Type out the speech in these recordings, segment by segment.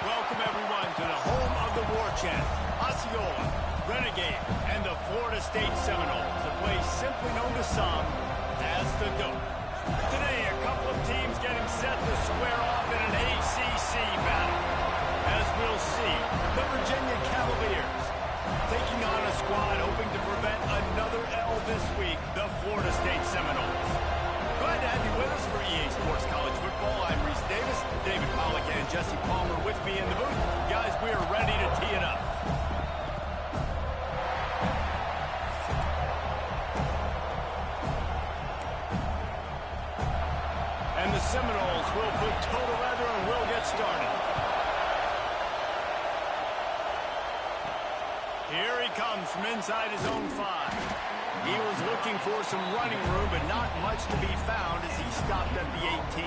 Welcome, everyone, to the home of the War Chant, Osceola, Renegade, and the Florida State Seminoles, a place simply known to some as the Dope. Today, a couple of teams getting set to square off in an ACC battle. As we'll see, the Virginia Cavaliers taking on a squad hoping to prevent another L this week, the Florida State Seminoles. Glad to have you with us for EA Sports College Football. I'm Reese Davis, David Pollack, and Jesse Palmer with me in the booth. Guys, we are ready to tee it up. And the Seminoles will put total leather and we'll get started. Here he comes from inside his own 5. He was looking for some running room, but not much to be found as he stopped at the 18.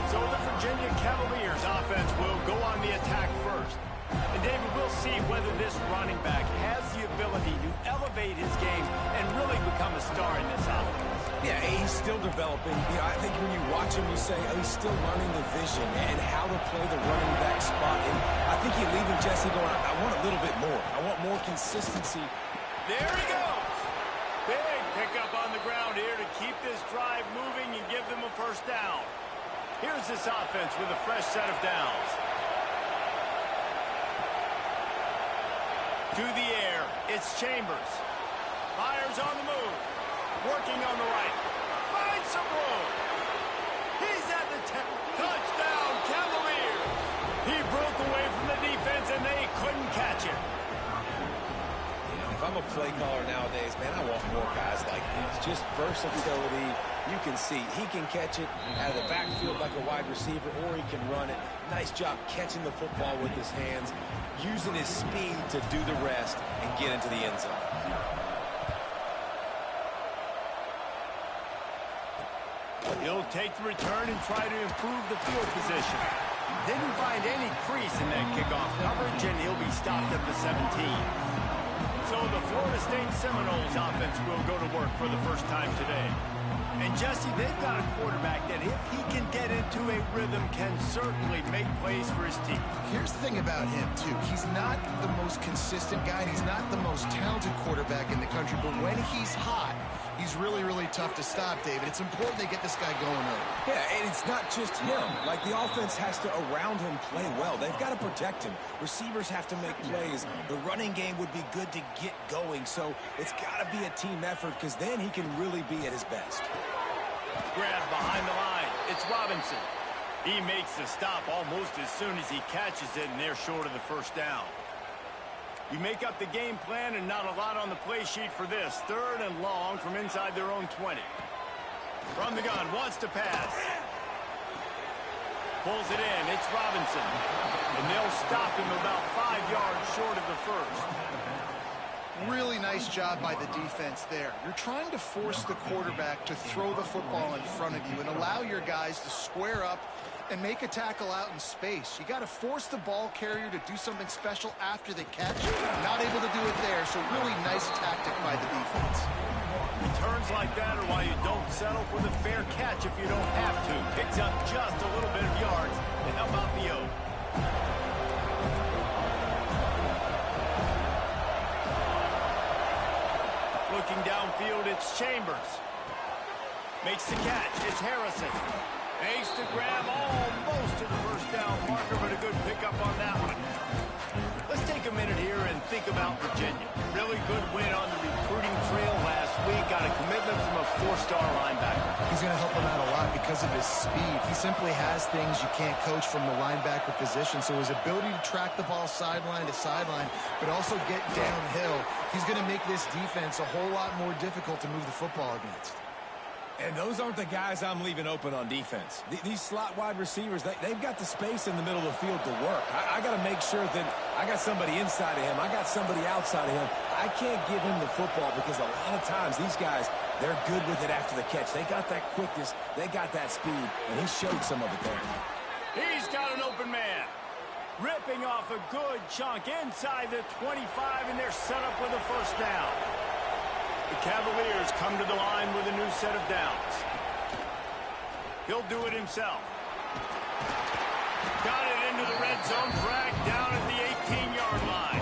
So the Virginia Cavaliers offense will go on the attack first. And David, we'll see whether this running back has the ability to elevate his game and really become a star in this offense. Yeah, he's still developing. I think when you watch him, you say, oh, he's still learning the vision and how to play the running back spot. And I think you're leaving Jesse going, I want a little bit more. I want more consistency. There he goes. Big pickup on the ground here to keep this drive moving and give them a first down. Here's this offense with a fresh set of downs. To the air, it's Chambers. Fires on the move. Working on the right. Finds some room. He's at the 10. Touchdown, Cavaliers. He broke away from the defense and they couldn't catch him. If I'm a play caller nowadays, man, I want more guys like these. Just versatility. You can see he can catch it out of the backfield like a wide receiver, or he can run it. Nice job catching the football with his hands, using his speed to do the rest and get into the end zone. He'll take the return and try to improve the field position. Didn't find any crease in that kickoff coverage, and he'll be stopped at the 17. So the Florida State Seminoles offense will go to work for the first time today. And Jesse, they've got a quarterback that if he can get into a rhythm can certainly make plays for his team. Here's the thing about him, too. He's not the most consistent guy, and he's not the most talented quarterback in the country, but when he's hot, he's really, really tough to stop, David. It's important they get this guy going early. Yeah, and it's not just him. Like, the offense has to, around him, play well. They've got to protect him. Receivers have to make plays. The running game would be good to get going, so it's got to be a team effort because then he can really be at his best. Grab behind the line. It's Robinson. He makes the stop almost as soon as he catches it, and they're short of the first down. You make up the game plan and not a lot on the play sheet for this. 3rd and long from inside their own 20. From the gun, wants to pass. Pulls it in, it's Robinson. And they'll stop him about 5 yards short of the first. Really nice job by the defense there. You're trying to force the quarterback to throw the football in front of you and allow your guys to square up and make a tackle out in space. You got to force the ball carrier to do something special after the catch. Not able to do it there, so really nice tactic by the defense. Returns like that are why you don't settle for the fair catch if you don't have to. Picks up just a little bit of yards to help out the O. Looking downfield, it's Chambers. Makes the catch, it's Harrison. Makes the grab almost to the first down marker, but a good pickup on that one. Let's take a minute here and think about Virginia. Really good win on the recruiting trail last week. Got a commitment from a 4-star linebacker. He's going to help him out a lot because of his speed. He simply has things you can't coach from the linebacker position. So his ability to track the ball sideline to sideline, but also get downhill, he's going to make this defense a whole lot more difficult to move the football against. And those aren't the guys I'm leaving open on defense. These slot wide receivers, they've got the space in the middle of the field to work. I got to make sure that I got somebody inside of him. I got somebody outside of him. I can't give him the football because a lot of times these guys, they're good with it after the catch. They got that quickness. They got that speed, and he showed some of it there. He's got an open man. Ripping off a good chunk inside the 25, and they're set up with a first down. The Cavaliers come to the line with a new set of downs. He'll do it himself. Got it into the red zone, dragged down at the 18-yard line.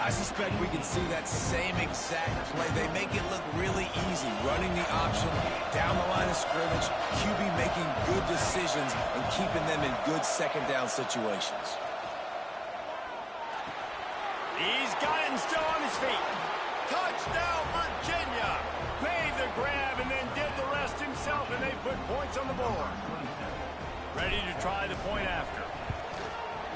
I suspect we can see that same exact play. They make it look really easy, running the option down the line of scrimmage, QB making good decisions and keeping them in good second down situations. He's got it and still on his feet. Touchdown, Virginia. Made the grab and then did the rest himself, and they put points on the board. Ready to try the point after.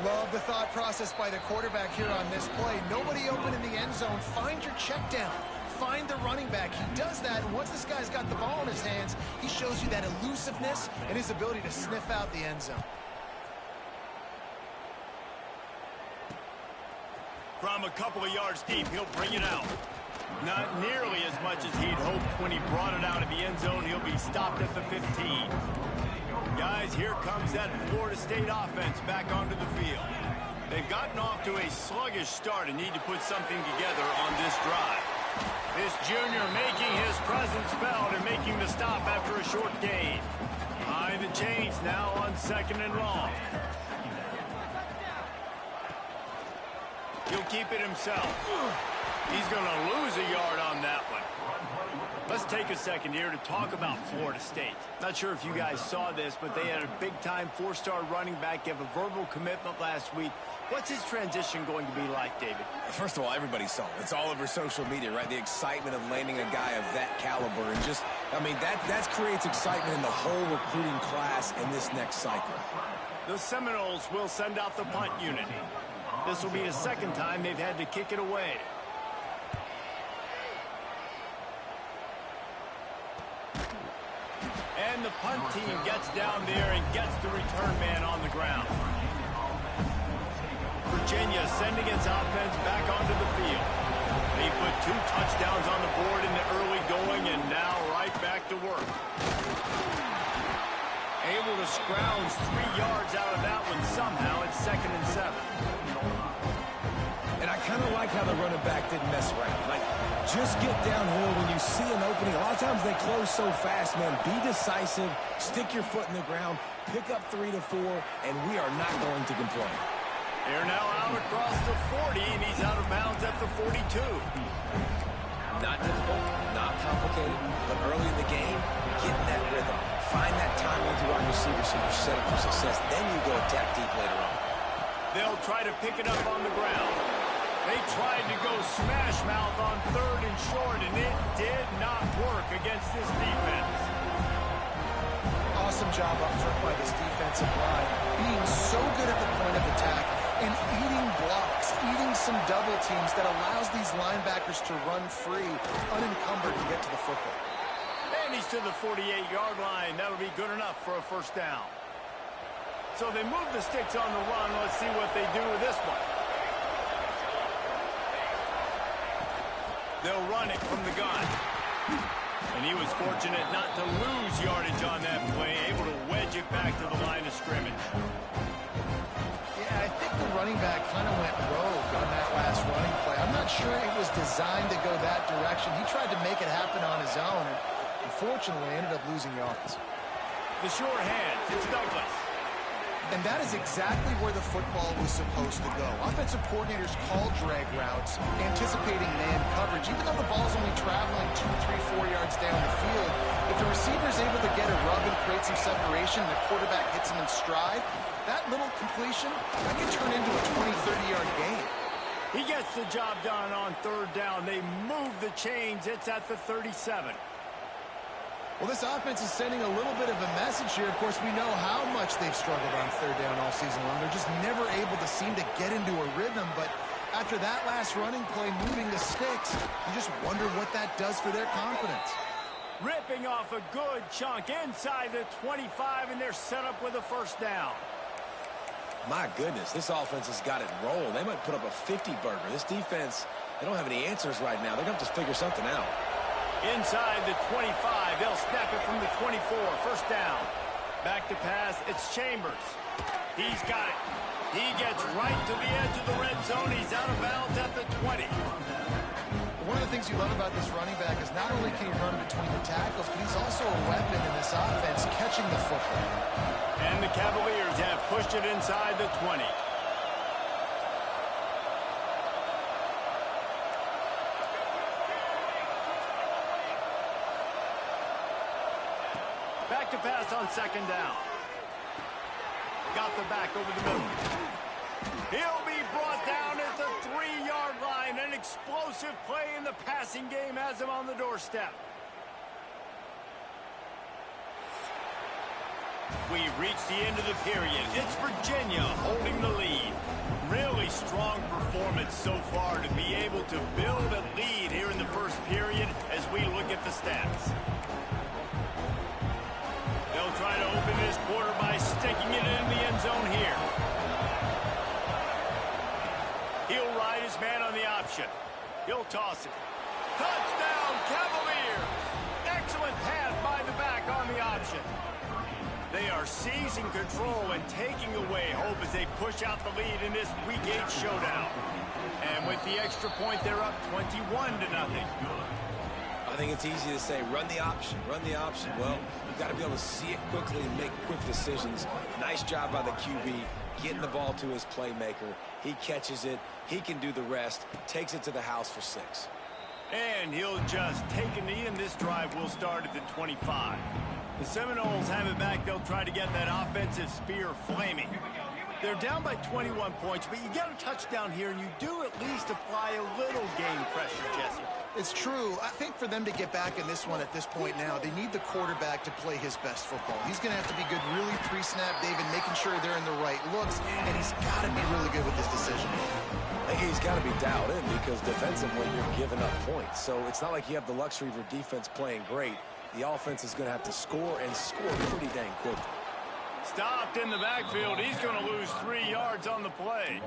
Love the thought process by the quarterback here on this play. Nobody open in the end zone. Find your check down. Find the running back. He does that, and once this guy's got the ball in his hands, he shows you that elusiveness and his ability to sniff out the end zone. From a couple of yards deep, he'll bring it out. Not nearly as much as he'd hoped when he brought it out of the end zone. He'll be stopped at the 15. Guys, here comes that Florida State offense back onto the field. They've gotten off to a sluggish start and need to put something together on this drive. This junior making his presence felt and making the stop after a short gain. Behind the chains now on 2nd and long. He'll keep it himself. He's going to lose a yard on that one. Let's take a second here to talk about Florida State. Not sure if you guys saw this, but they had a big-time 4-star running back give a verbal commitment last week. What's his transition going to be like, David? First of all, everybody saw it. It's all over social media, right? The excitement of landing a guy of that caliber. And just, I mean, that creates excitement in the whole recruiting class in this next cycle. The Seminoles will send out the punt unit. This will be the second time they've had to kick it away. And the punt team gets down there and gets the return man on the ground. Virginia sending its offense back onto the field. They put 2 touchdowns on the board in the early going and now right back to work. Able to scrounge 3 yards out of that one somehow at 2nd and 7. And I kind of like how the running back didn't mess around. Like, just get downhill when you see an opening. A lot of times they close so fast, man. Be decisive, stick your foot in the ground, pick up 3 to 4, and we are not going to complain. They're now out across the 40, and he's out of bounds at the 42. Not difficult, not complicated, but early in the game, get in that rhythm. Find that time with your wide receiver so you're set up for success. Then you go attack deep later on. They'll try to pick it up on the ground. They tried to go smash mouth on 3rd and short, and it did not work against this defense. Awesome job up front by this defensive line, being so good at the point of attack and eating blocks, eating some double teams that allows these linebackers to run free, unencumbered, and get to the football. And he's to the 48-yard line. That'll be good enough for a first down. So they move the sticks on the run. Let's see what they do with this one. They'll run it from the gun. And he was fortunate not to lose yardage on that play, able to wedge it back to the line of scrimmage. Yeah, I think the running back kind of went rogue on that last running play. I'm not sure it was designed to go that direction. He tried to make it happen on his own, and unfortunately ended up losing yards. The short hands, it's Douglas. And that is exactly where the football was supposed to go. Offensive coordinators call drag routes, anticipating man coverage. Even though the ball's only traveling 2, 3, 4 yards down the field, if the receiver's able to get a rub and create some separation, and the quarterback hits him in stride, that little completion, that can turn into a 20, 30-yard gain. He gets the job done on 3rd down. They move the chains. It's at the 37. Well, this offense is sending a little bit of a message here. Of course, we know how much they've struggled on 3rd down all season long. They're just never able to seem to get into a rhythm. But after that last running play, moving the sticks, you just wonder what that does for their confidence. Ripping off a good chunk inside the 25, and they're set up with a first down. My goodness, this offense has got it rolling. They might put up a 50-burger. This defense, they don't have any answers right now. They're going to have to figure something out. Inside the 25, they'll snap it from the 24, first down. Back to pass, it's Chambers. He's got it. He gets right to the edge of the red zone. He's out of bounds at the 20. One of the things you love about this running back is not only can he run between the tackles, but he's also a weapon in this offense catching the football. And the Cavaliers have pushed it inside the 20. Back to pass on second down. Got the back over the middle. He'll be brought down at the 3-yard line. An explosive play in the passing game has him on the doorstep. We've reached the end of the period. It's Virginia holding the lead. Really strong performance so far to be able to build a lead here in the first period as we look at the stats. They'll try to open this quarter by sticking it in the end zone here. He'll ride his man on the option. He'll toss it. Touchdown, Cavaliers! Excellent pass by the back on the option. They are seizing control and taking away hope as they push out the lead in this Week 8 showdown. And with the extra point, they're up 21-0. I think it's easy to say, run the option, run the option. Well, you've got to be able to see it quickly and make quick decisions. Nice job by the QB, getting the ball to his playmaker. He catches it. He can do the rest. Takes it to the house for 6. And he'll just take a knee, and this drive will start at the 25. The Seminoles have it back. They'll try to get that offensive spear flaming. They're down by 21 points, but you get a touchdown here, and you do at least apply a little game pressure, Jesse. It's true. I think for them to get back in this one at this point now, they need the quarterback to play his best football. He's going to have to be good really pre-snap, David, making sure they're in the right looks, and he's got to be really good with this decision. I think he's got to be dialed in because defensively you're giving up points. So it's not like you have the luxury of your defense playing great. The offense is going to have to score and score pretty dang quickly. Stopped in the backfield. He's going to lose 3 yards on the play.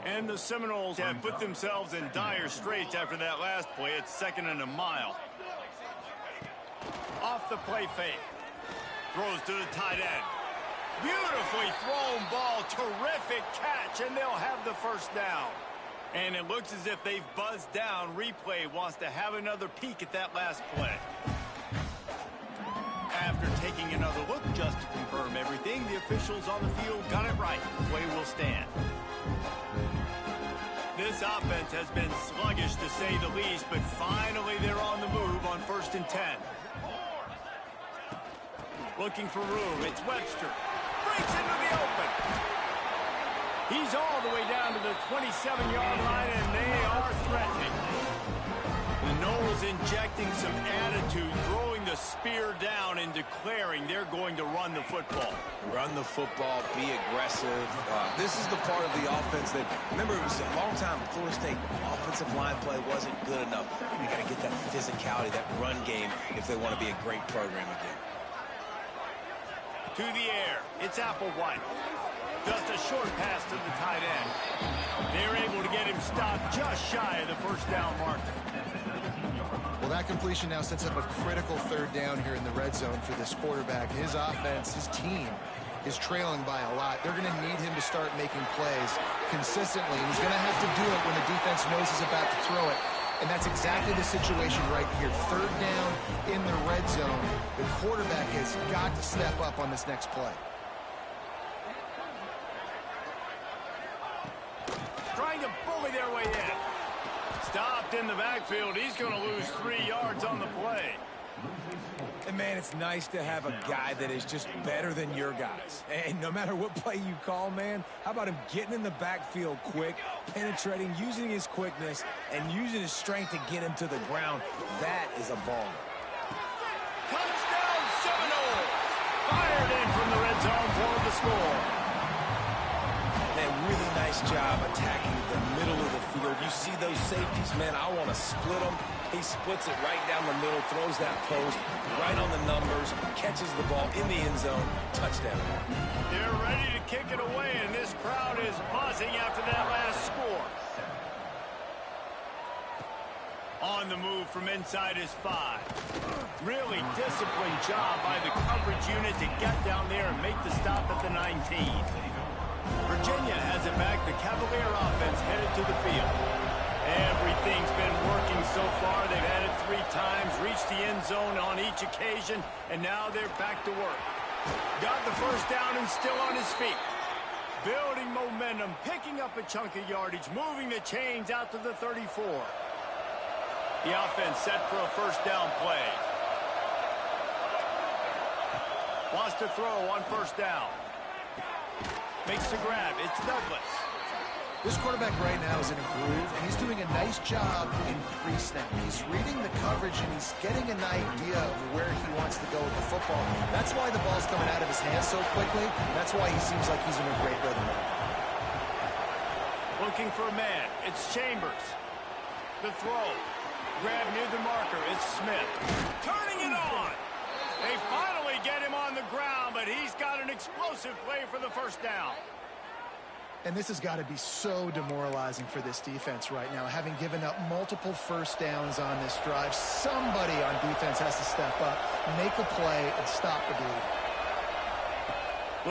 And the Seminoles have put themselves in dire straits after that last play. It's 2nd and a mile. Off the play fake. Throws to the tight end. Beautifully thrown ball. Terrific catch, and they'll have the first down. And it looks as if they've buzzed down. Replay wants to have another peek at that last play. After taking another look just to confirm everything, the officials on the field got it right. The play will stand. This offense has been sluggish to say the least, but finally they're on the move on 1st and 10. Looking for room. It's Webster. Breaks into the open. He's all the way down to the 27-yard line, and they are threatening. The Noles injecting some attitude, throwing the spear down and declaring they're going to run the football. Run the football, be aggressive. This is the part of the offense that, remember, it was a long time Florida State offensive line play wasn't good enough. You got to get that physicality, that run game if they want to be a great program again. To the air, it's Applewhite. Just a short pass to the tight end. They're able to get him stopped just shy of the first down marker. Well, that completion now sets up a critical 3rd down here in the red zone for this quarterback. His offense, his team is trailing by a lot. They're going to need him to start making plays consistently. And he's going to have to do it when the defense knows he's about to throw it. And that's exactly the situation right here. 3rd down in the red zone. The quarterback has got to step up on this next play. Trying to bully their way in. Stopped in the backfield. He's going to lose 3 yards on the play. And, man, it's nice to have a guy that is just better than your guys. And no matter what play you call, man, how about him getting in the backfield quick, penetrating, using his quickness, and using his strength to get him to the ground. That is a baller. Touchdown, Seminoles! Fired in from the red zone for the score. Man, really nice job attacking the middle of the field. You see those safeties, man, I want to split them. He splits it right down the middle, throws that post right on the numbers, catches the ball in the end zone, touchdown. They're ready to kick it away, and this crowd is buzzing after that last score. On the move from inside his 5. Really disciplined job by the coverage unit to get down there and make the stop at the 19. Virginia has it back. The Cavalier offense headed to the field. Everything's been working so far. They've had it 3 times, reached the end zone on each occasion, and now they're back to work. Got the first down and still on his feet. Building momentum, picking up a chunk of yardage, moving the chains out to the 34. The offense set for a first down play. Wants to throw on first down. Makes the grab. It's Douglas. This quarterback right now is in a groove, and he's doing a nice job in pre-snap. He's reading the coverage, and he's getting an idea of where he wants to go with the football. That's why the ball's coming out of his hands so quickly. That's why he seems like he's in a great rhythm. Looking for a man. It's Chambers. The throw. Grab near the marker. It's Smith. Turning it on. They finally get him on the ground, but he's got an explosive play for the first down. And this has got to be so demoralizing for this defense right now, having given up multiple first downs on this drive. Somebody on defense has to step up, make a play, and stop the bleed.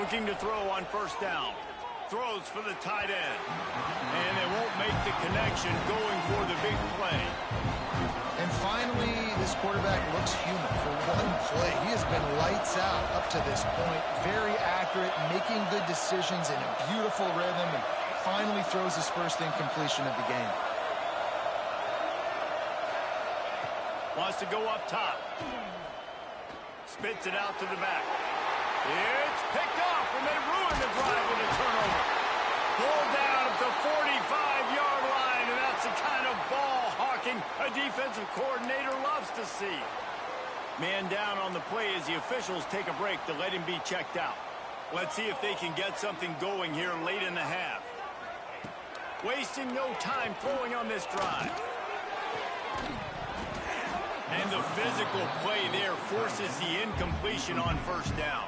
Looking to throw on first down. Throws for the tight end. And they won't make the connection going for the big play. And finally, this quarterback looks human for one play. He has been lights out up to this point. Very accurate, making good decisions in a beautiful rhythm, and finally throws his first incompletion of the game. Wants to go up top. Spits it out to the back. It's picked off, and they ruin the drive with a turnover. Pulled down at the 45-yard line, and that's the kind of ball hawking a defensive coordinator loves to see. Man down on the play as the officials take a break to let him be checked out. Let's see if they can get something going here late in the half. Wasting no time throwing on this drive. And the physical play there forces the incompletion on first down.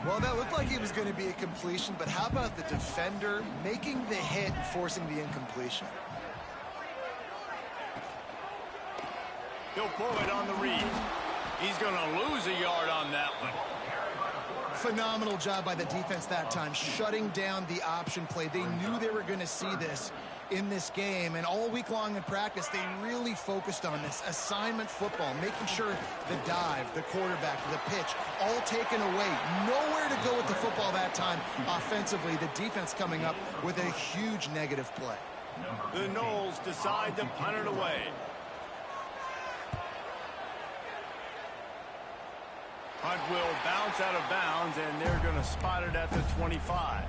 Well, that looked like it was going to be a completion, but how about the defender making the hit and forcing the incompletion? He'll pull it on the read. He's going to lose a yard on that one. Phenomenal job by the defense that time, shutting down the option play. They knew they were going to see this in this game, and all week long in practice, they really focused on this assignment football, making sure the dive, the quarterback, the pitch, all taken away. Nowhere to go with the football that time offensively. The defense coming up with a huge negative play. The Knowles decide to punt it away. Punt will bounce out of bounds, and they're going to spot it at the 25.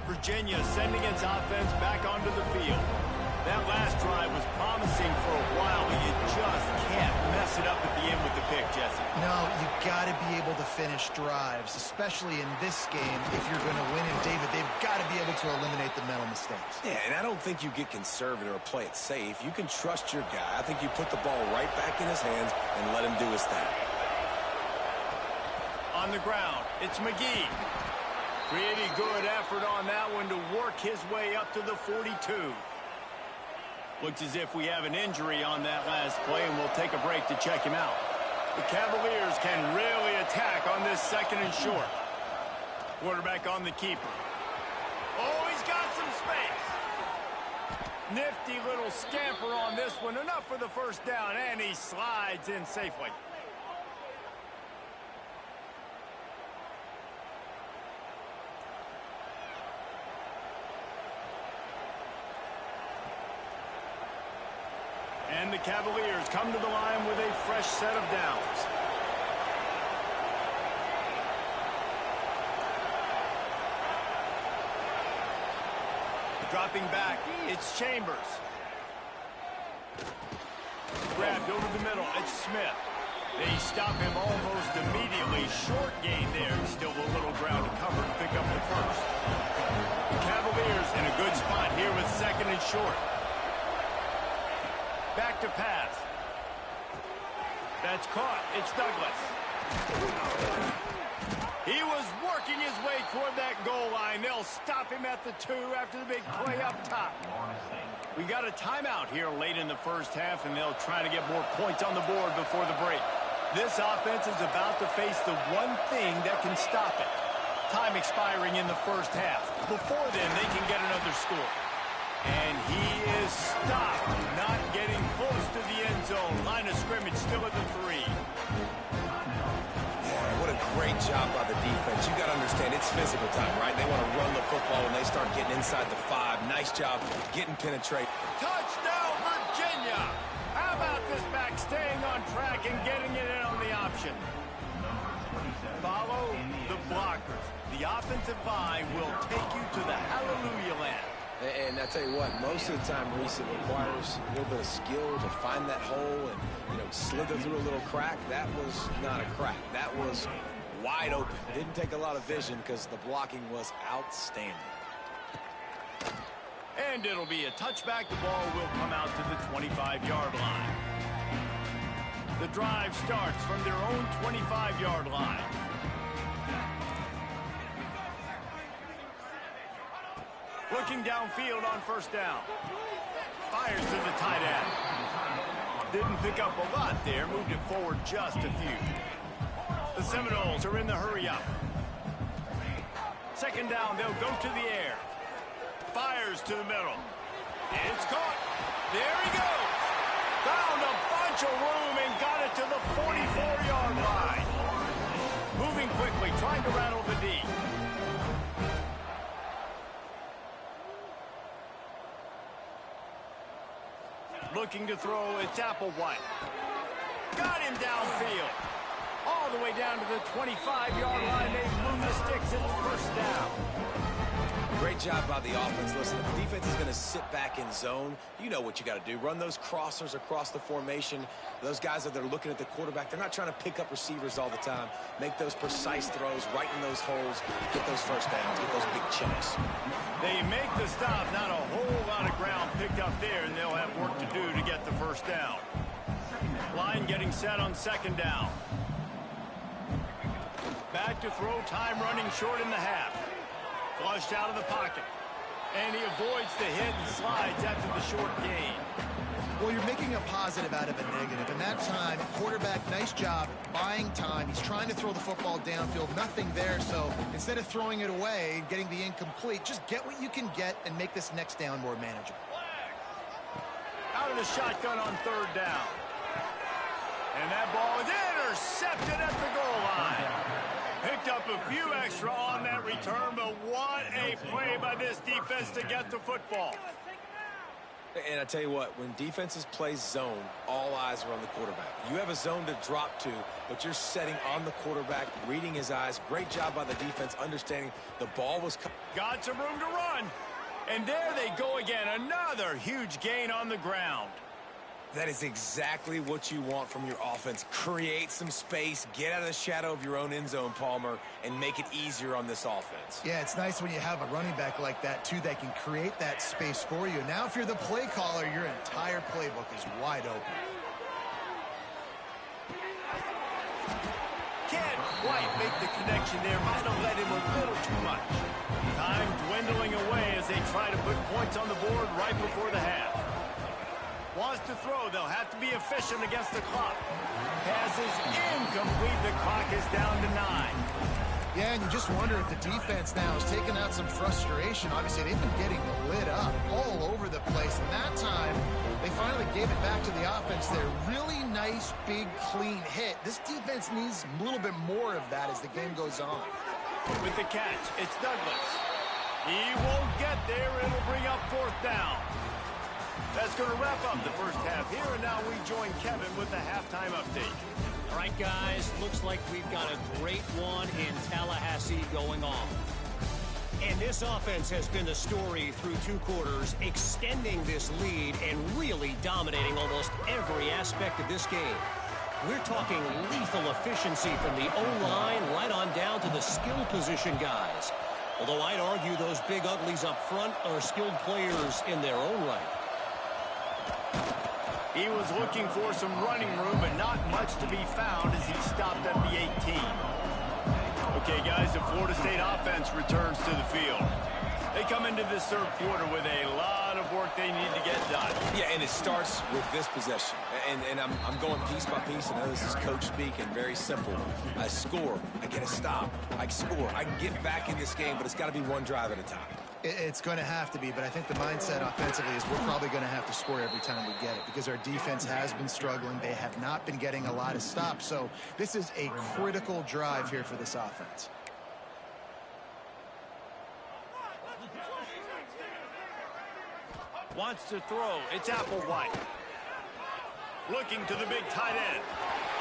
Virginia sending its offense back onto the field. That last drive was promising for a while, but you just can't mess it up at the end with the pick, Jesse. No, you got to be able to finish drives, especially in this game. If you're going to win it, David, they've got to be able to eliminate the mental mistakes. Yeah, and I don't think you get conservative or play it safe. You can trust your guy. I think you put the ball right back in his hands and let him do his thing. On the ground, it's McGee. Pretty good effort on that one to work his way up to the 42. Looks as if we have an injury on that last play, and we'll take a break to check him out. The Cavaliers can really attack on this second and short. Quarterback on the keeper. Oh, he's got some space. Nifty little scamper on this one. Enough for the first down, and he slides in safely. And the Cavaliers come to the line with a fresh set of downs. Dropping back, it's Chambers. Grabbed over the middle, it's Smith. They stop him almost immediately. Short gain there. Still a little ground to cover to pick up the first. The Cavaliers in a good spot here with second and short. Back to pass. That's caught. It's Douglas. He was working his way toward that goal line. They'll stop him at the 2 after the big play up top. We got a timeout here late in the first half, and they'll try to get more points on the board before the break. This offense is about to face the one thing that can stop it. Time expiring in the first half. Before then, they can get another score. And he is stopped, not getting close to the end zone. Line of scrimmage still at the 3. Yeah, what a great job by the defense. You got to understand, it's physical time, right? They want to run the football when they start getting inside the 5. Nice job getting penetrate. Touchdown, Virginia! How about this back staying on track and getting it in on the option? Follow the blockers. The offensive line will take you to the hallelujah land. And I tell you what, most of the time, Reese, it requires a little bit of skill to find that hole and, slither through a little crack. That was not a crack. That was wide open. Didn't take a lot of vision because the blocking was outstanding. And it'll be a touchback. The ball will come out to the 25-yard line. The drive starts from their own 25-yard line. Looking downfield on first down. Fires to the tight end. Didn't pick up a lot there. Moved it forward just a few. The Seminoles are in the hurry-up. Second down, they'll go to the air. Fires to the middle. It's caught. There he goes. Found a bunch of room and got it to the 44-yard line. Moving quickly, trying to rattle the D. Looking to throw, it's Applewhite. Got him downfield. All the way down to the 25-yard line. They move the sticks. It's first down. Great job by the offense. Listen, if the defense is going to sit back in zone, you know what you got to do. Run those crossers across the formation. Those guys that they're looking at the quarterback, they're not trying to pick up receivers all the time. Make those precise throws, right in those holes, get those first downs, get those big chunks. They make the stop. Not a whole lot of ground picked up there, and they'll have work to do to get the first down. Line getting set on second down. Back to throw, time running short in the half. Flushed out of the pocket. And he avoids the hit and slides after the short gain. Well, you're making a positive out of a negative. And that time, quarterback, nice job buying time. He's trying to throw the football downfield. Nothing there. So instead of throwing it away and getting the incomplete, just get what you can get and make this next down more manageable. Out of the shotgun on third down. And that ball is intercepted at the goal line. Picked up a few extra on that return, but what a play by this defense to get the football. And I tell you what, when defenses play zone, all eyes are on the quarterback. You have a zone to drop to, but you're setting on the quarterback, reading his eyes. Great job by the defense, understanding the ball was coming. Got some room to run. And there they go again. Another huge gain on the ground. That is exactly what you want from your offense. Create some space, get out of the shadow of your own end zone, Palmer, and make it easier on this offense. Yeah, it's nice when you have a running back like that, too, that can create that space for you. Now, if you're the play caller, your entire playbook is wide open. Can't quite make the connection there. Might have let him a little too much. Time dwindling away as they try to put points on the board right before the half. Wants to throw. They'll have to be efficient against the clock. Pass is incomplete. The clock is down to 9. Yeah, and you just wonder if the defense now is taking out some frustration. Obviously, they've been getting lit up all over the place. And that time, they finally gave it back to the offense there. Really nice, big, clean hit. This defense needs a little bit more of that as the game goes on. With the catch, it's Douglas. He won't get there. It'll bring up fourth down. That's going to wrap up the first half here, and now we join Kevin with the halftime update. All right, guys, looks like we've got a great one in Tallahassee going on. And this offense has been the story through 2 quarters, extending this lead and really dominating almost every aspect of this game. We're talking lethal efficiency from the O-line right on down to the skill position guys. Although I'd argue those big uglies up front are skilled players in their own right. He was looking for some running room, but not much to be found as he stopped at the 18. Okay, guys, the Florida State offense returns to the field. They come into this third quarter with a lot of work they need to get done. Yeah, and it starts with this possession. And I'm going piece by piece. I know this is coach speak and very simple. I score. I get a stop. I score. I can get back in this game, but it's got to be one drive at a time. It's going to have to be, but I think the mindset offensively is we're probably going to have to score every time we get it because our defense has been struggling. They have not been getting a lot of stops, so this is a critical drive here for this offense. Wants to throw. It's Applewhite. Looking to the big tight end.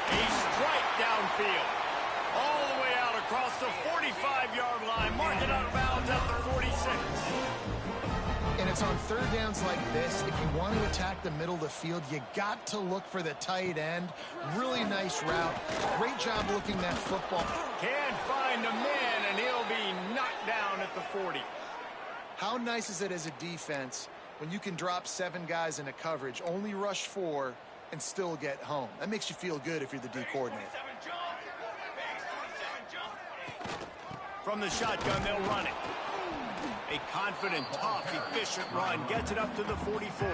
A strike downfield. All the way out across the 45-yard line. Marking out of bounds at the 46. And it's on third downs like this. If you want to attack the middle of the field, you got to look for the tight end. Really nice route. Great job looking that football. Can't find a man, and he'll be knocked down at the 40. How nice is it as a defense when you can drop 7 guys into coverage, only rush 4, and still get home? That makes you feel good if you're the D coordinator. From the shotgun, they'll run it. A confident, tough, efficient run gets it up to the 44.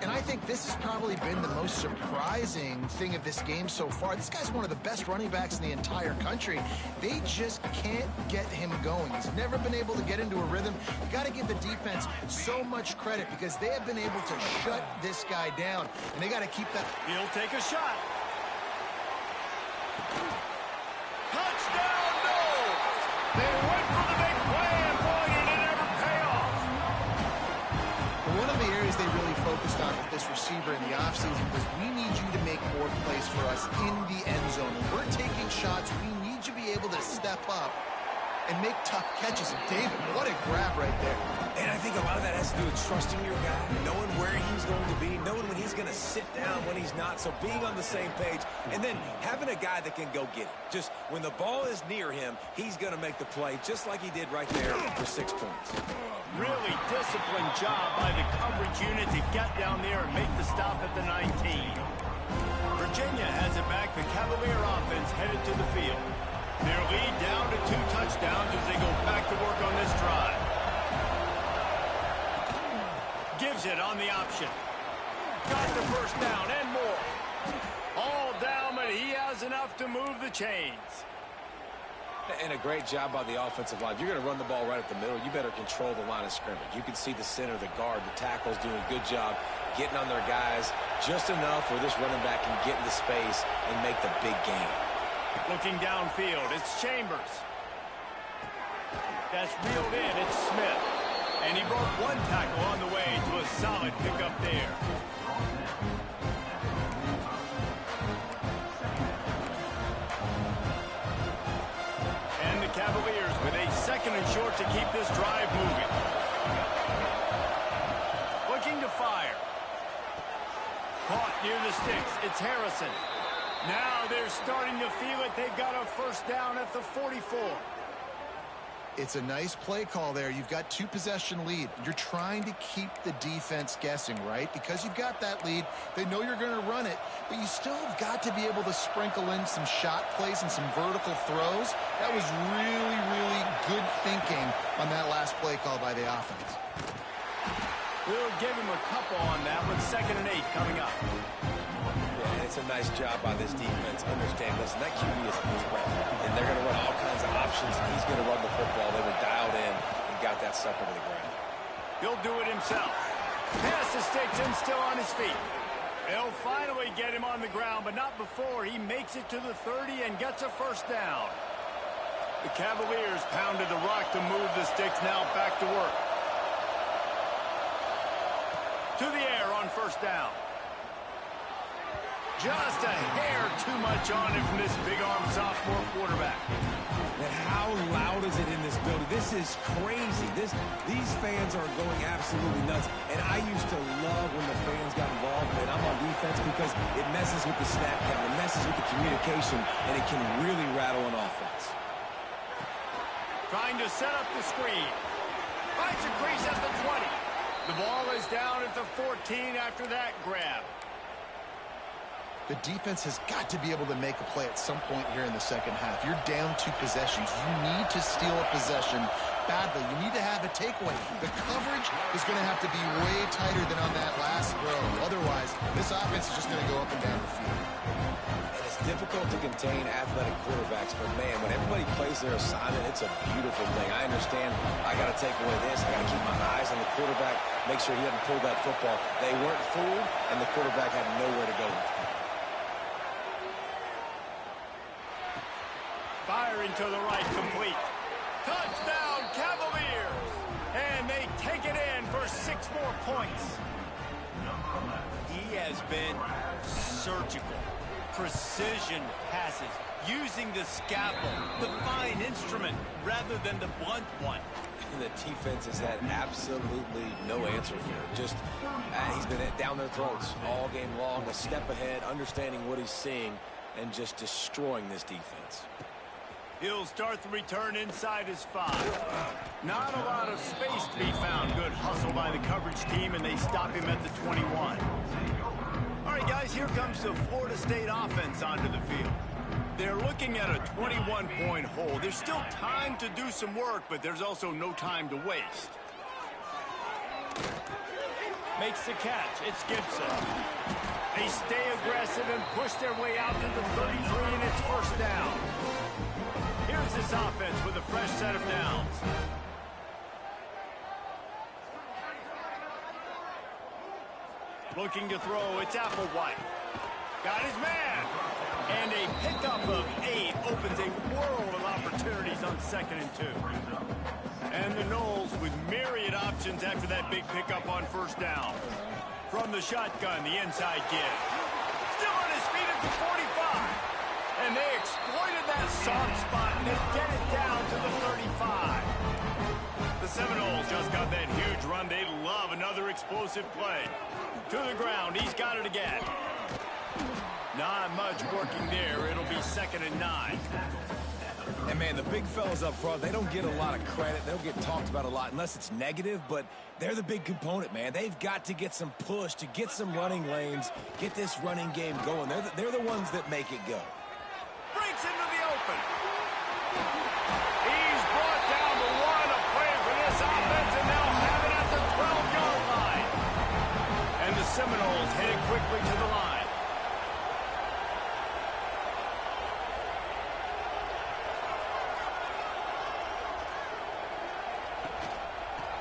And I think this has probably been the most surprising thing of this game so far. This guy's one of the best running backs in the entire country. They just can't get him going. He's never been able to get into a rhythm. You got to give the defense so much credit because they have been able to shut this guy down. And they got to keep that. He'll take a shot. Touchdown, no! They went for the big play, and boy, did it ever pay off. One of the areas they really focused on with this receiver in the offseason was we need you to make more plays for us in the end zone. When we're taking shots, we need you to be able to step up and make tough catches. And David, what a grab right there. And I think a lot of that has to do with trusting your guy, knowing where he's going to be, knowing when he's going to sit down, when he's not. So being on the same page, and then having a guy that can go get it. Just when the ball is near him, he's going to make the play, just like he did right there for 6 points. Really disciplined job by the coverage unit to get down there and make the stop at the 19. Virginia has it back. The Cavalier offense headed to the field. Their lead down to 2 touchdowns as they go back to work on this drive. Gives it on the option. Got the first down and more. All down, but he has enough to move the chains. And a great job by the offensive line. If you're going to run the ball right at the middle, you better control the line of scrimmage. You can see the center, the guard, the tackles doing a good job getting on their guys just enough where this running back can get into space and make the big game. Looking downfield, it's Chambers. That's reeled in, it's Smith. And he broke 1 tackle on the way to a solid pickup there. And the Cavaliers with a 2nd and short to keep this drive moving. Looking to fire. Caught near the sticks, it's Harrison. Now they're starting to feel it. They've got a first down at the 44. It's a nice play call there. You've got 2-possession lead. You're trying to keep the defense guessing, right? Because you've got that lead, they know you're going to run it, but you still have got to be able to sprinkle in some shot plays and some vertical throws. That was really, really good thinking on that last play call by the offense. We'll give him a couple on that with 2nd and 8 coming up. Yeah, it's a nice job by this defense. Understand, listen, that QB is a threat, and they're going to run all kinds of options. He's going to run the football. They were dialed in and got that sucker to the ground. He'll do it himself. Pass the sticks and still on his feet. They'll finally get him on the ground, but not before he makes it to the 30 and gets a first down. The Cavaliers pounded the rock to move the sticks. Now back to work. To the air on first down. Just a hair too much on it from this big-arm sophomore quarterback. And how loud is it in this building? This is crazy. These fans are going absolutely nuts. And I used to love when the fans got involved, and I'm on defense because it messes with the snap count, it messes with the communication, and it can really rattle an offense. Trying to set up the screen. Finds a crease at the 20. The ball is down at the 14 after that grab. The defense has got to be able to make a play at some point here in the second half. You're down 2 possessions. You need to steal a possession badly. You need to have a takeaway. The coverage is going to have to be way tighter than on that last throw. Otherwise, this offense is just going to go up and down the field. And it's difficult to contain athletic quarterbacks, but man, when everybody plays their assignment, it's a beautiful thing. I understand I got to take away this. I got to keep my eyes on the quarterback, make sure he doesn't pull that football. They weren't fooled, and the quarterback had nowhere to go with it. Firing to the right, complete. Touchdown, Cavaliers! And they take it in for 6 more points. He has been surgical. Precision passes, using the scalpel, the fine instrument, rather than the blunt one. And the defense has had absolutely no answer for it. Just, he's been down their throats all game long, a step ahead, understanding what he's seeing, and just destroying this defense. He'll start the return inside his 5. Not a lot of space to be found. Good hustle by the coverage team, and they stop him at the 21. All right, guys, here comes the Florida State offense onto the field. They're looking at a 21-point hole. There's still time to do some work, but there's also no time to waste. Makes the catch. It's Gibson. They stay aggressive and push their way out to the 33, and it's first down. Here's this offense with a fresh set of downs. Looking to throw, it's Applewhite. Got his man. And a pickup of 8 opens a world of opportunities on 2nd and 2. And the Noles with myriad options after that big pickup on first down. From the shotgun, the inside give. Still on his feet at the 45. And they exploited that soft spot, and they get it down to the 35. The Seminoles just got that huge run. They love another explosive play. To the ground, he's got it again. Not much working there. It'll be 2nd and 9. And, man, the big fellas up front, they don't get a lot of credit. They don't get talked about a lot unless it's negative, but they're the big component, man. They've got to get some push, to get some running lanes, get this running game going. They're the ones that make it go. Breaks into the open. He's brought down to 1, a play for this offense, and they'll have it at the 12-yard line. And the Seminoles headed quickly to the line.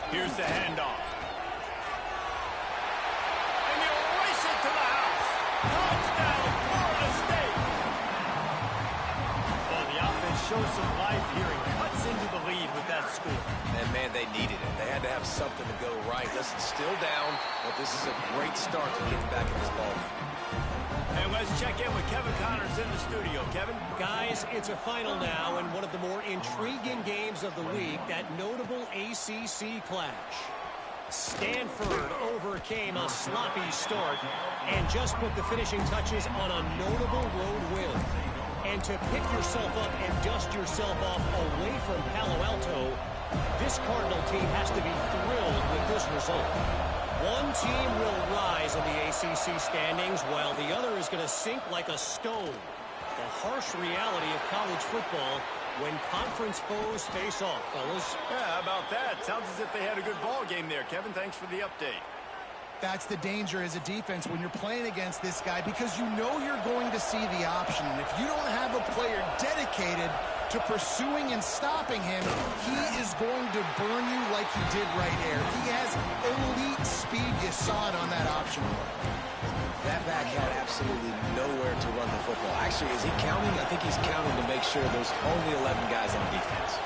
Here's the handoff. And they'll race it to the house. Touchdown, Florida State. Well, the offense shows some life here and cuts into the lead with that score. And, man, they needed it. They had to have something to go right. Listen, still down, but this is a great start to getting back in this ballgame. And let's check in with Kevin Connors in the studio. Kevin? Guys, it's a final now in one of the more intriguing games of the week, that notable ACC clash. Stanford overcame a sloppy start and just put the finishing touches on a notable road win. And to pick yourself up and dust yourself off away from Palo Alto, this Cardinal team has to be thrilled with this result. One team will rise in the ACC standings while the other is going to sink like a stone. The harsh reality of college football when conference foes face off, fellas. Yeah, how about that? Sounds as if they had a good ball game there, Kevin. Thanks for the update. That's the danger as a defense when you're playing against this guy, because you know you're going to see the option. And if you don't have a player dedicated to pursuing and stopping him, he is going to burn you like he did right here. He has elite speed. You saw it on that option. That back had absolutely nowhere to run the football. Actually, is he counting? I think he's counting to make sure there's only 11 guys on defense.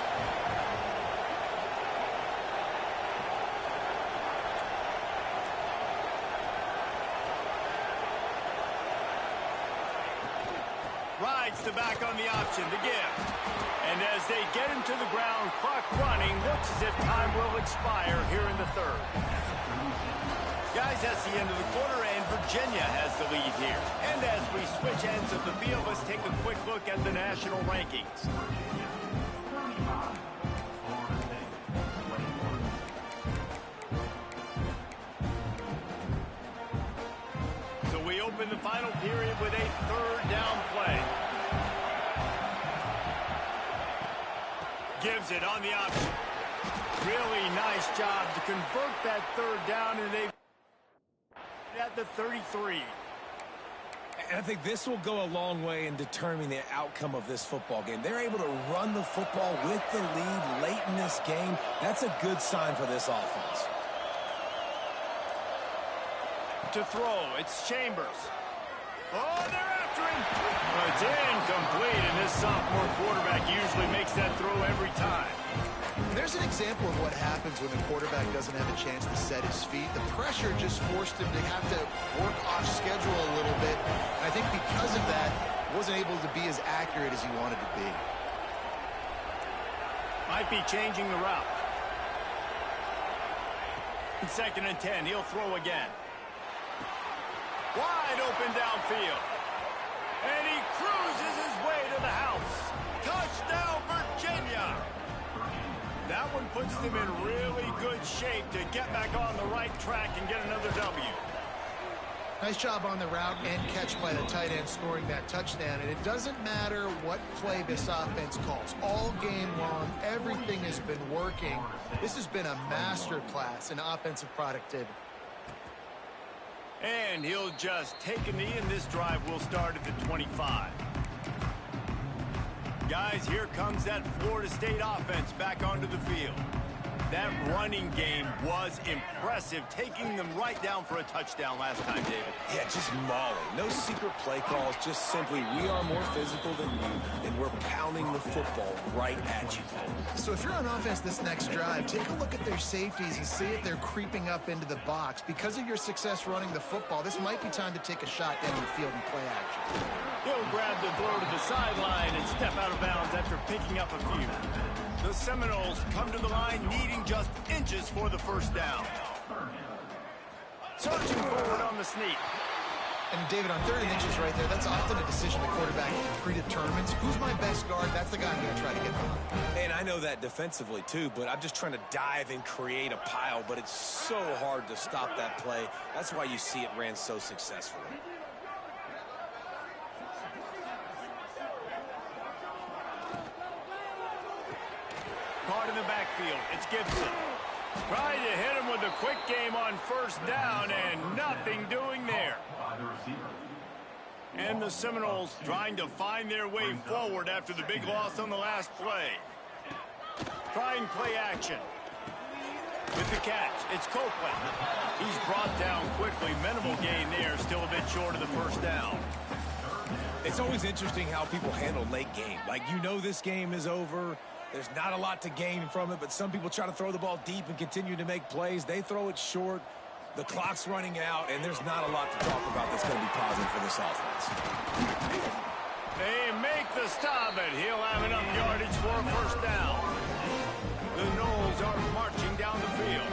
Rides the back on the option, the give. And as they get him to the ground, clock running, looks as if time will expire here in the 3rd. Guys, that's the end of the quarter, and Virginia has the lead here. And as we switch ends of the field, let's take a quick look at the national rankings. So we open the final period with a 3rd down play. Gives it on the option. Really nice job to convert that 3rd down, and they've at the 33. And I think this will go a long way in determining the outcome of this football game. They're able to run the football with the lead late in this game. That's a good sign for this offense. To throw, it's Chambers. Oh, they're after him. Well, it's incomplete, and this sophomore quarterback usually makes that throw every time. There's an example of what happens when the quarterback doesn't have a chance to set his feet. The pressure just forced him to have to work off schedule a little bit. And I think because of that, wasn't able to be as accurate as he wanted to be. Might be changing the route. 2nd and 10, he'll throw again. Wide open downfield. And he cruises his way to the house. Touchdown, Virginia! That one puts them in really good shape to get back on the right track and get another W. Nice job on the route and catch by the tight end scoring that touchdown. And it doesn't matter what play this offense calls. All game long, everything has been working. This has been a master class in offensive productivity. And he'll just take a knee, and this drive will start at the 25. Guys, here comes that Florida State offense back onto the field. That running game was impressive, taking them right down for a touchdown last time, David. Yeah, just mauling. No secret play calls, just simply we are more physical than you, and we're pounding the football right at you. So if you're on offense this next drive, take a look at their safeties and see if they're creeping up into the box. Because of your success running the football, this might be time to take a shot down the field and play action. He'll grab the throw to the sideline and step out of bounds after picking up a few. The Seminoles come to the line needing just inches for the first down. Surging forward on the sneak. And David, on 3rd and inches right there, that's often a decision the quarterback predetermines. Who's my best guard? That's the guy I'm going to try to get behind. And I know that defensively too, but I'm just trying to dive and create a pile, but it's so hard to stop that play. That's why you see it ran so successfully. Caught in the backfield, it's Gibson. Trying to hit him with a quick game on 1st down, and nothing doing there. And the Seminoles trying to find their way forward after the big loss on the last play. Trying play action. With the catch, it's Copeland. He's brought down quickly. Minimal gain there, still a bit short of the 1st down. It's always interesting how people handle late game. Like, you know this game is over. There's not a lot to gain from it, but some people try to throw the ball deep and continue to make plays. They throw it short. The clock's running out, and there's not a lot to talk about that's going to be positive for this offense. They make the stop, and he'll have enough yardage for a 1st down. The Noles are marching down the field.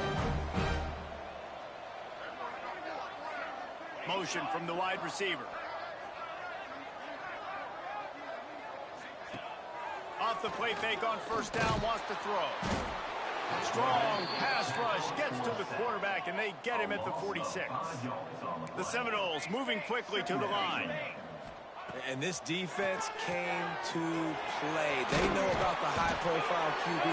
Motion from the wide receiver. Off the play fake on 1st down, wants to throw. Strong pass rush gets to the quarterback, and they get him at the 46. The Seminoles moving quickly to the line. And this defense came to play. They know about the high-profile QB.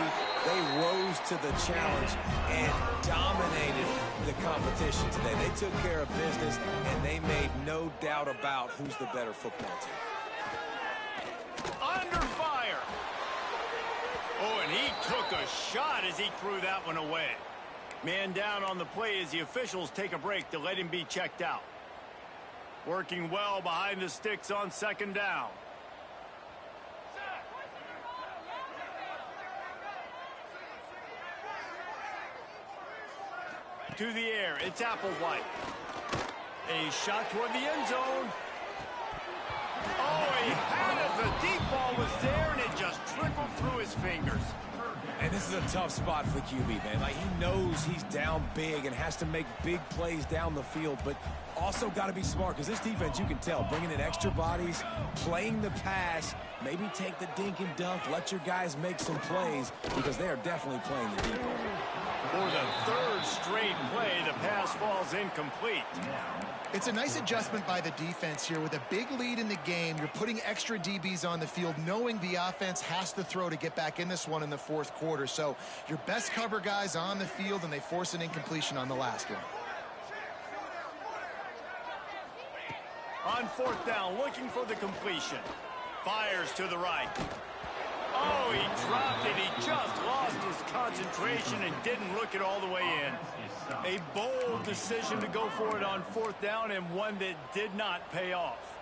They rose to the challenge and dominated the competition today. They took care of business, and they made no doubt about who's the better football team. Under fire. Oh, and he took a shot as he threw that one away. Man down on the play as the officials take a break to let him be checked out. Working well behind the sticks on 2nd down. To the air, it's Applewhite. A shot toward the end zone. Oh, he had it. The deep ball was there, and it just trickled through his fingers. And this is a tough spot for the QB, man. Like, he knows he's down big and has to make big plays down the field, but also got to be smart, because this defense, you can tell, bringing in extra bodies, playing the pass, maybe take the dink and dunk, let your guys make some plays, because they are definitely playing the deep ball. For the 3rd straight play, the pass falls incomplete. It's a nice adjustment by the defense here. With a big lead in the game, you're putting extra DBs on the field, knowing the offense has to throw to get back in this one in the 4th quarter. So your best cover guys on the field, and they force an incompletion on the last one. On fourth down, looking for the completion. Fires to the right. Oh, he dropped it. He just lost his concentration and didn't look it all the way in. A bold decision to go for it on fourth down, and one that did not pay off.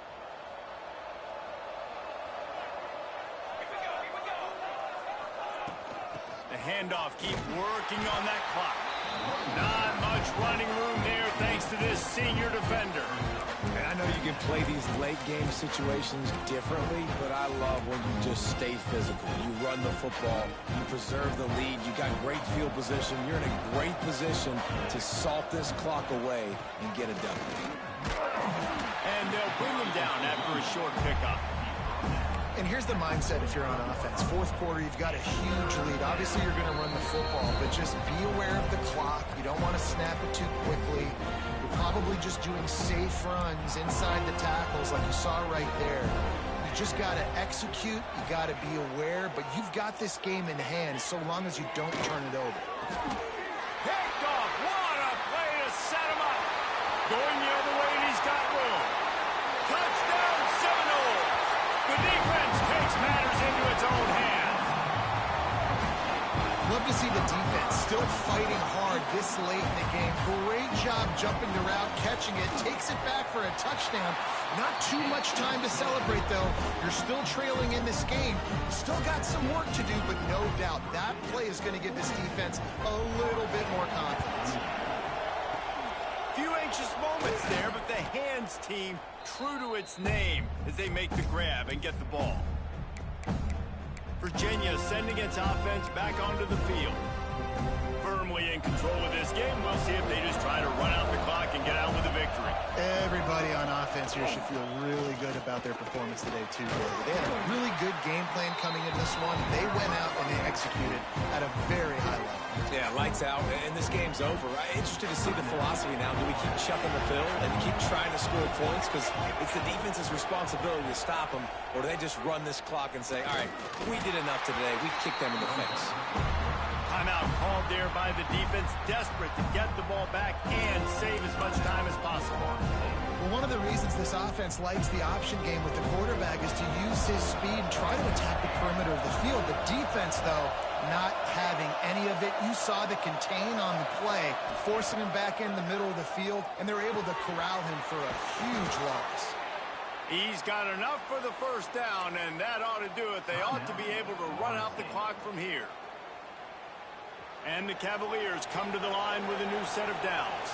The handoff, keep working on that clock. Not much running room there thanks to this senior defender. And I know you can play these late game situations differently, but I love when you just stay physical. You run the football, you preserve the lead, you got great field position, you're in a great position to salt this clock away and get it done. And they'll bring him down after a short pickup. And here's the mindset if you're on offense. Fourth quarter, you've got a huge lead. Obviously, you're going to run the football, but just be aware of the clock. You don't want to snap it too quickly. You're probably just doing safe runs inside the tackles like you saw right there. You just got to execute. You got to be aware, but you've got this game in hand so long as you don't turn it over. Picked off. What a play to set him up. Going the other way, and he's got room. Touchdown, Seminoles. The defense takes matters into its own hands. Love to see the defense still fighting hard this late in the game. Great job jumping the route, catching it, takes it back for a touchdown. Not too much time to celebrate, though. You're still trailing in this game. Still got some work to do, but no doubt that play is going to give this defense a little bit more confidence. Few anxious moments there, but the hands team true to its name as they make the grab and get the ball. Virginia sending its offense back onto the field. Firmly in control of this game. We'll see if they just try to run out the clock and get out with a victory. Everybody on offense here should feel really good about their performance today, too, David. They had a really good game plan coming in this one. They went out and they executed at a very high level. Yeah, lights out, and this game's over. I'm interested to see the philosophy now. Do we keep chucking the pill and keep trying to score points? Because it's the defense's responsibility to stop them, or do they just run this clock and say, all right, we did enough today. We kicked them in the face. Timeout called there by the defense, desperate to get the ball back and save as much time as possible. Well, one of the reasons this offense likes the option game with the quarterback is to use his speed and try to attack the perimeter of the field. The defense, though, not having any of it. You saw the contain on the play, forcing him back in the middle of the field, and they're able to corral him for a huge loss. He's got enough for the first down, and that ought to do it. They ought to be able to run out the clock from here. And the Cavaliers come to the line with a new set of downs.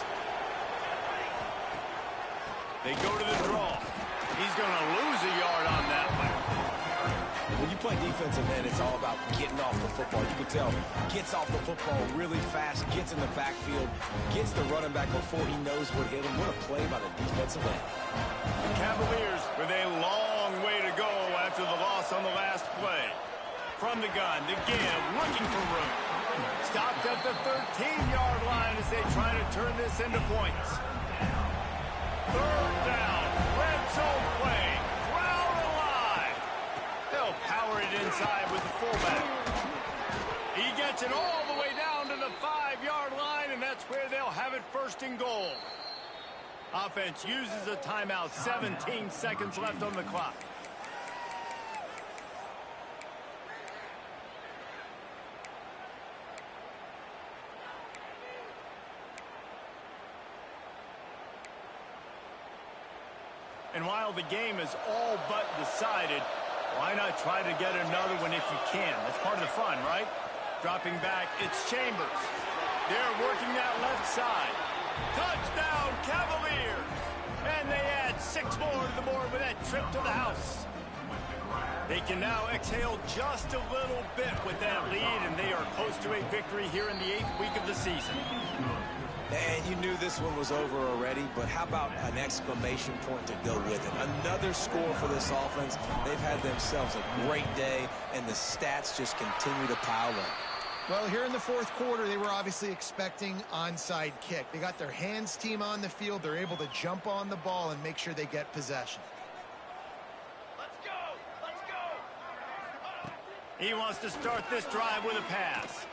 They go to the draw. He's going to lose a yard on that one. When you play defensive end, it's all about getting off the football. You can tell, gets off the football really fast, gets in the backfield, gets the running back before he knows what hit him. What a play by the defensive end. The Cavaliers with a long way to go after the loss on the last play. From the gun, the give, looking for room. Stopped at the 13-yard line as they try to turn this into points. Third down, red zone play, crowd alive. They'll power it inside with the fullback. He gets it all the way down to the 5-yard line, and that's where they'll have it first and goal. Offense uses a timeout, 17 seconds left on the clock. And while the game is all but decided, why not try to get another one if you can? That's part of the fun, right? Dropping back, it's Chambers. They're working that left side. Touchdown, Cavaliers! And they add 6 more to the board with that trip to the house. They can now exhale just a little bit with that lead, and they are close to a victory here in the 8th week of the season. And you knew this one was over already, but how about an exclamation point to go with it? Another score for this offense. They've had themselves a great day, and the stats just continue to pile up. Well, here in the fourth quarter, they were obviously expecting onside kick. They got their hands team on the field. They're able to jump on the ball and make sure they get possession. Let's go! Let's go! He wants to start this drive with a pass.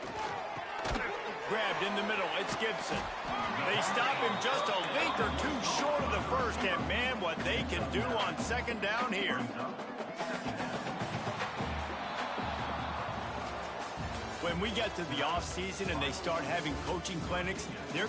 Grabbed in the middle. It's Gibson. They stop him just a length or two short of the first, and man, what they can do on second down here. When we get to the offseason and they start having coaching clinics, they're